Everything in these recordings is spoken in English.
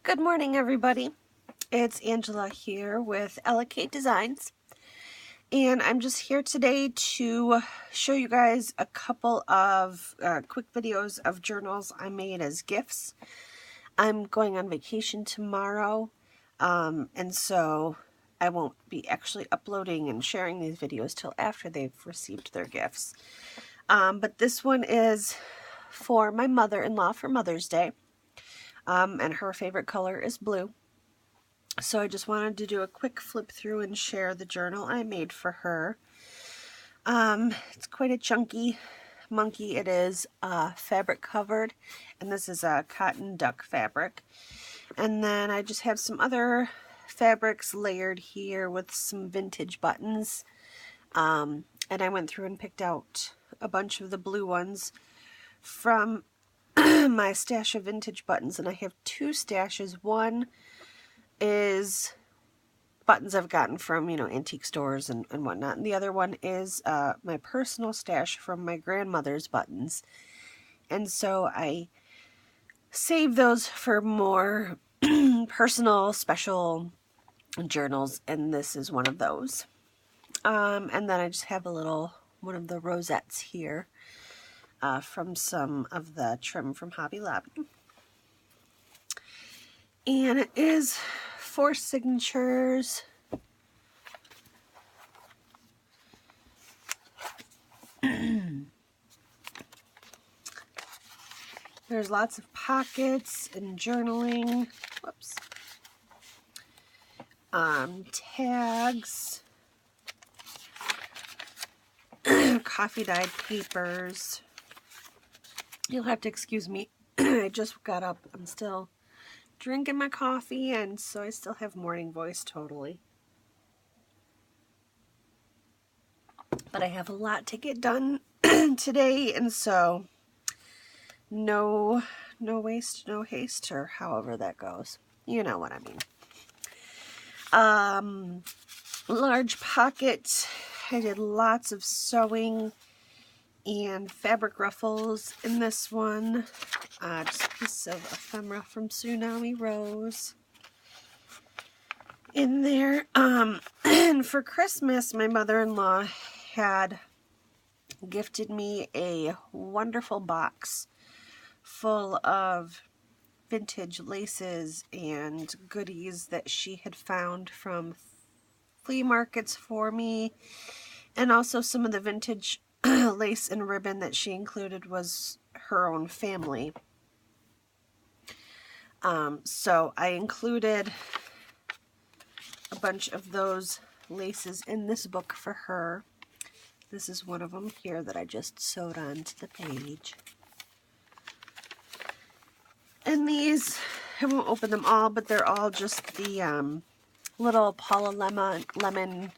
Good morning, everybody. It's Angela here with ElaCateDesigns, and I'm just here today to show you guys a couple of quick videos of journals I made as gifts. I'm going on vacation tomorrow, and so I won't be actually uploading and sharing these videos till after they've received their gifts. But this one is for my mother-in-law for Mother's Day. And her favorite color is blue. So I just wanted to do a quick flip through and share the journal I made for her. It's quite a chunky monkey. It is fabric covered, and this is a cotton duck fabric. And then I just have some other fabrics layered here with some vintage buttons. And I went through and picked out a bunch of the blue ones from my stash of vintage buttons, and I have two stashes. One is buttons I've gotten from, antique stores and whatnot, and the other one is my personal stash from my grandmother's buttons. And so I save those for more personal, special journals, and this is one of those. And then I just have one of the rosettes here. From some of the trim from Hobby Lobby. And it is 4 signatures. There's lots of pockets and journaling. Whoops. Tags. Coffee dyed papers. You'll have to excuse me. I just got up. I'm still drinking my coffee, and so I still have morning voice totally. But I have a lot to get done today, and so no waste, no haste, or however that goes. You know what I mean. Large pocket. I did lots of sewing and fabric ruffles in this one. Just a piece of ephemera from Tsunami Rose in there. And for Christmas, my mother-in-law had gifted me a wonderful box full of vintage laces and goodies that she had found from flea markets for me, and also some of the vintage lace and ribbon that she included was her own family. So I included a bunch of those laces in this book for her. This is one of them here that I just sewed onto the page. And these, I won't open them all, but they're all just the little Paula Lemon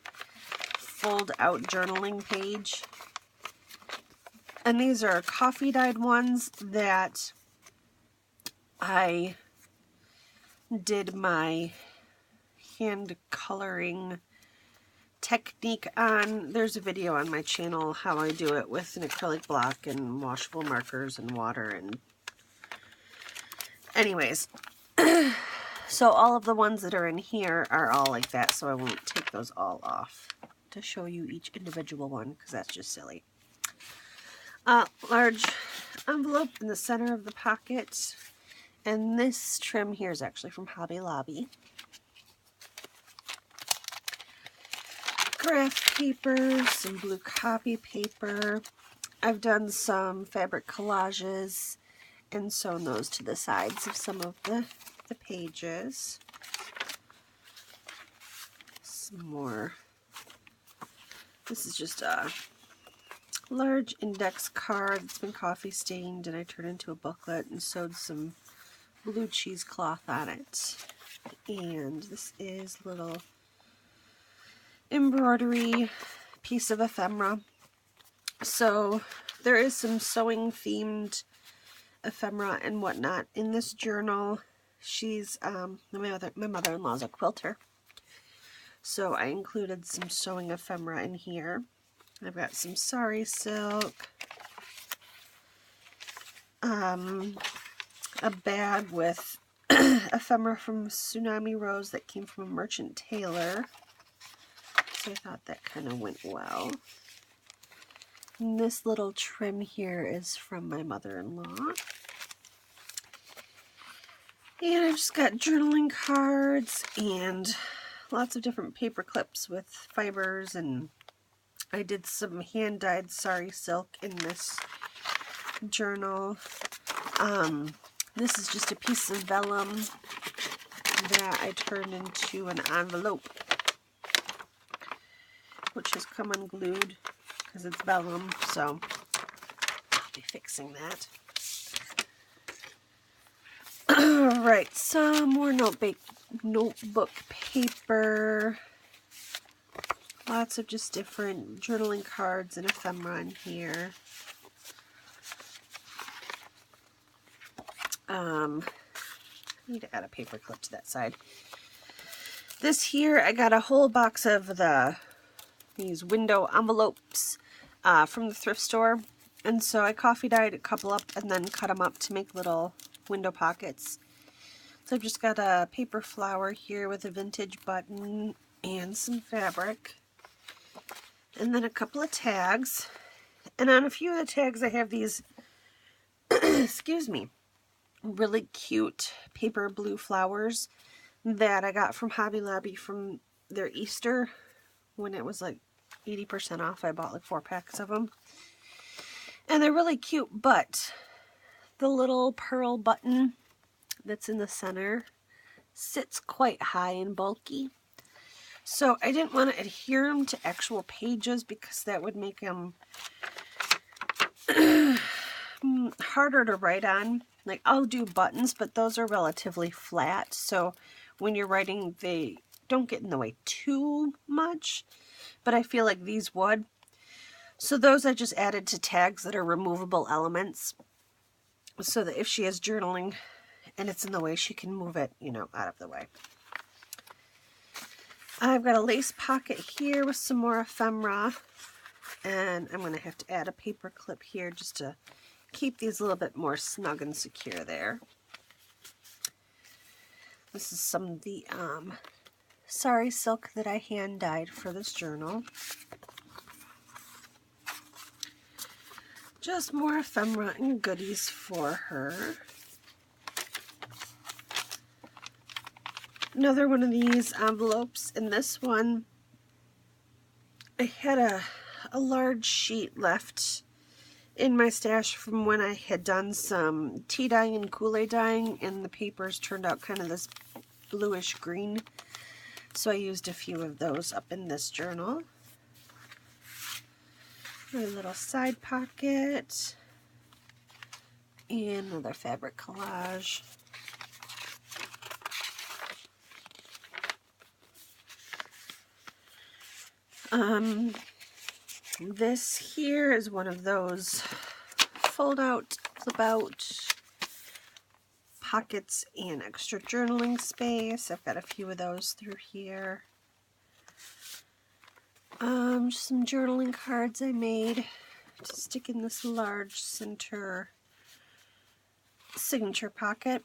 fold out journaling page. And these are coffee dyed ones that I did my hand coloring technique on. There's a video on my channel how I do it with an acrylic block and washable markers and water. And anyways, so all of the ones that are in here are all like that, so I won't take those all off to show you each individual one because that's just silly. Large envelope in the center of the pocket, and this trim here is actually from Hobby Lobby. Graph paper, some blue copy paper. I've done some fabric collages and sewn those to the sides of some of the pages. Some more. This is just a large index card. It's been coffee stained, and I turned into a booklet and sewed some blue cheesecloth on it. And this is a little embroidery piece of ephemera. So there is some sewing themed ephemera and whatnot in this journal. She's my mother-in-law's a quilter, so I included some sewing ephemera in here. I've got some sari silk, a bag with ephemera from Tsunami Rose that came from a merchant tailor. So I thought that kind of went well. And this little trim here is from my mother-in-law. And I just got journaling cards and lots of different paper clips with fibers, and I did some hand-dyed sari silk in this journal. This is just a piece of vellum that I turned into an envelope, which has come unglued because it's vellum, so I'll be fixing that. Alright, some more notebook paper. Lots of just different journaling cards and ephemera in here. I need to add a paper clip to that side. This here, I got a whole box of these window envelopes from the thrift store. And so I coffee dyed a couple up and then cut them up to make little window pockets. So I've just got a paper flower here with a vintage button and some fabric. And then a couple of tags. And on a few of the tags I have these, excuse me, really cute paper blue flowers that I got from Hobby Lobby from their Easter when it was like 80% off. I bought like 4 packs of them. And they're really cute, but the little pearl button that's in the center sits quite high and bulky. So I didn't want to adhere them to actual pages because that would make them harder to write on. Like, I'll do buttons, but those are relatively flat, so when you're writing, they don't get in the way too much, but I feel like these would. So those I just added to tags that are removable elements, so that if she is journaling and it's in the way, she can move it, you know, out of the way. I've got a lace pocket here with some more ephemera, and I'm going to have to add a paper clip here just to keep these a little bit more snug and secure there. This is some of the sari silk that I hand dyed for this journal. Just more ephemera and goodies for her. Another one of these envelopes. In this one, I had a large sheet left in my stash from when I had done some tea dyeing and Kool-Aid dyeing, and the papers turned out kind of this bluish green. So I used a few of those up in this journal. My little side pocket. And another fabric collage. This here is one of those fold out, clip out pockets and extra journaling space. I've got a few of those through here. Just some journaling cards I made to stick in this large center signature pocket.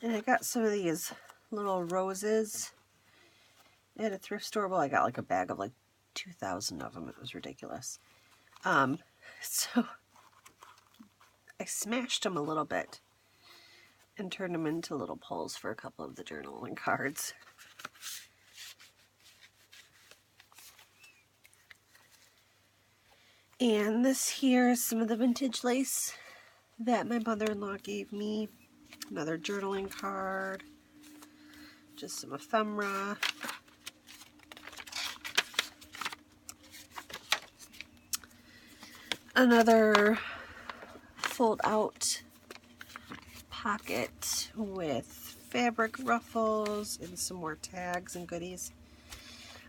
And I got some of these little roses at a thrift store. Well, I got like a bag of like 2,000 of them. It was ridiculous. So I smashed them a little bit and turned them into little pulls for a couple of the journaling cards. And this here is some of the vintage lace that my mother-in-law gave me. Another journaling card. Just some ephemera. Another fold-out pocket with fabric ruffles and some more tags and goodies.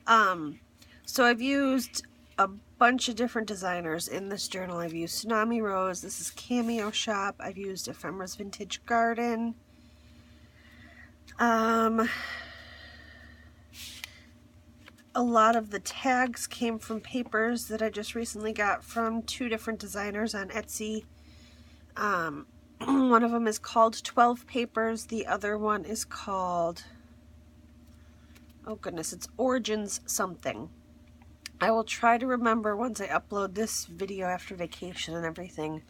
So I've used a bunch of different designers in this journal. I've used Tsunami Rose. This is Cameo Shop. I've used Ephemera's Vintage Garden. A lot of the tags came from papers that I just recently got from 2 different designers on Etsy. One of them is called 12 Papers. The other one is called, oh goodness, it's Origins something. I will try to remember once I upload this video after vacation and everything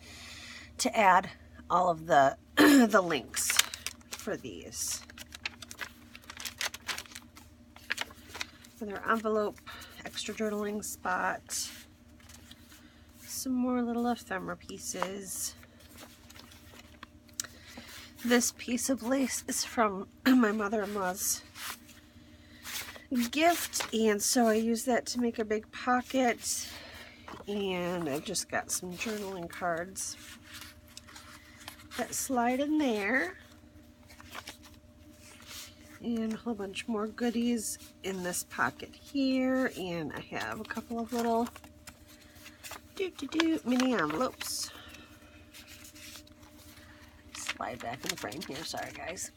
to add all of the the links for these. Another envelope, extra journaling spot, some more little ephemera pieces. This piece of lace is from my mother-in-law's gift, and so I use that to make a big pocket. And I've just got some journaling cards that slide in there, and a whole bunch more goodies in this pocket here. And I have a couple of little mini envelopes. Slide back in the frame here, sorry guys.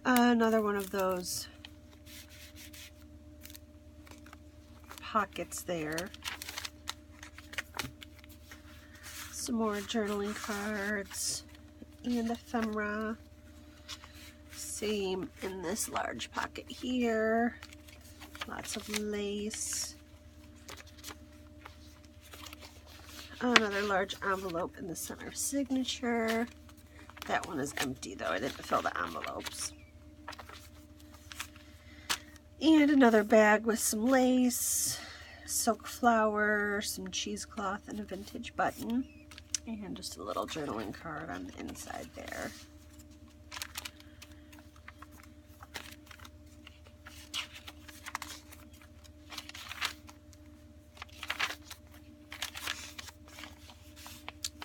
Another one of those pockets there. Some more journaling cards and ephemera. Same in this large pocket here. Lots of lace. Another large envelope in the center signature. That one is empty though, I didn't fill the envelopes. And another bag with some lace, silk flower, some cheesecloth, and a vintage button. And just a little journaling card on the inside there.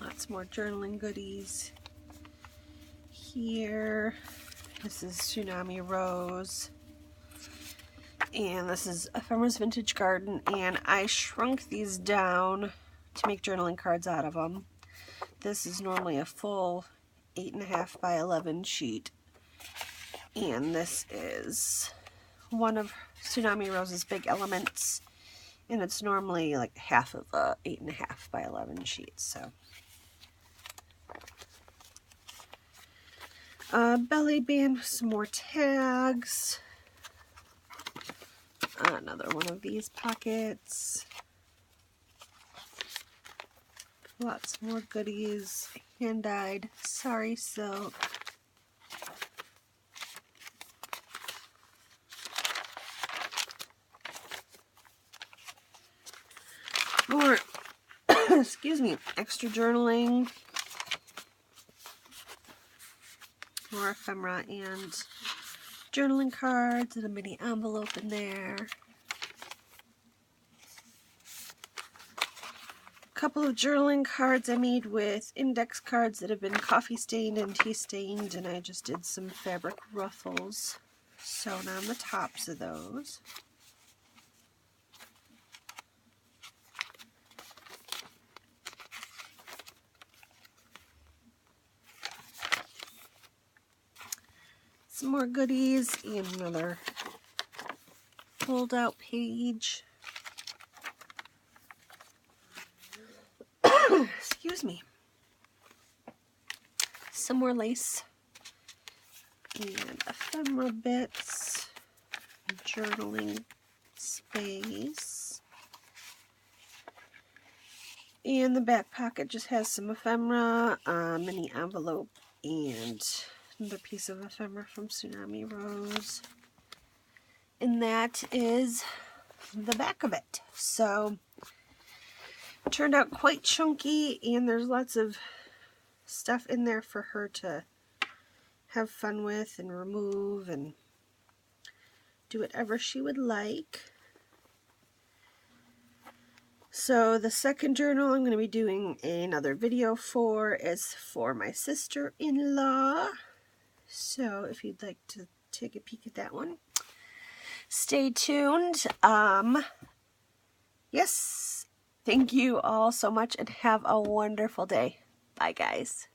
Lots more journaling goodies here. This is Tsunami Rose. And this is Ephemera's Vintage Garden, and I shrunk these down to make journaling cards out of them. This is normally a full 8.5 by 11 sheet, and this is one of Tsunami Rose's big elements, and it's normally like half of a 8.5 by 11 sheet. So belly band with some more tags. Another one of these pockets. Lots more goodies. Hand-dyed sari silk. More, excuse me, extra journaling. More ephemera and journaling cards and a mini envelope in there. A couple of journaling cards I made with index cards that have been coffee stained and tea stained, and I just did some fabric ruffles sewn on the tops of those. Some more goodies and another fold out page. Excuse me. Some more lace and ephemera bits, journaling space. And the back pocket just has some ephemera, mini envelope, and another piece of ephemera from Tsunami Rose. And that is the back of it. So, it turned out quite chunky, and there's lots of stuff in there for her to have fun with and remove and do whatever she would like. So the second journal I'm going to be doing another video for is for my sister-in-law. So if you'd like to take a peek at that one, stay tuned. Yes, thank you all so much and have a wonderful day. Bye, guys.